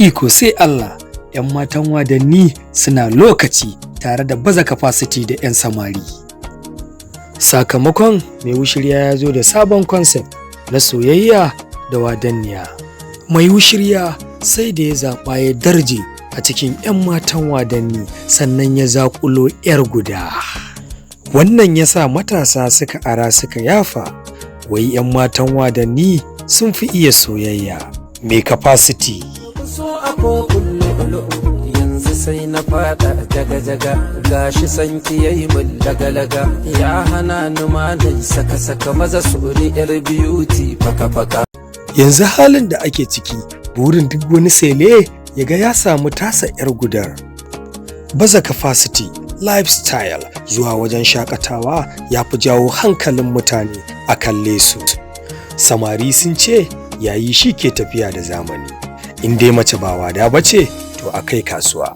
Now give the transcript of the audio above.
iko sai Allah, 'yan matan wadanni suna lokaci tare da baza capacity da 'yan samari. Sakamakon mai wushirya ya zo da sabon concept na soyayya da wadanniya. Mai wushirya sai da ya zaɓa ya darje a cikin 'yan matan wadanni sannan ya zaƙulo 'yar guda. Wannan ya sa matasa suka ara suka yafa, wai 'yan matan wadanni sun fi iya soyayya. Mai capacity. Yanzu sai na fada jaga-jaga, gashi sanki yayi min laga-laga, ya hana ni ma na saka-saka, maza sori 'yar beauty faka-faka. Yanzu halin da ake ciki, burin duk wani sele ya ga ya samu tasa 'yar gudar. Baza capacity, lifestyle zuwa wajen shakatawa ya fi jawo hankalin mutane a kalle su. Samari sun ce yayi shi ke tafiya da zamani. In dai mace ba wada bace, to a kai kasuwa.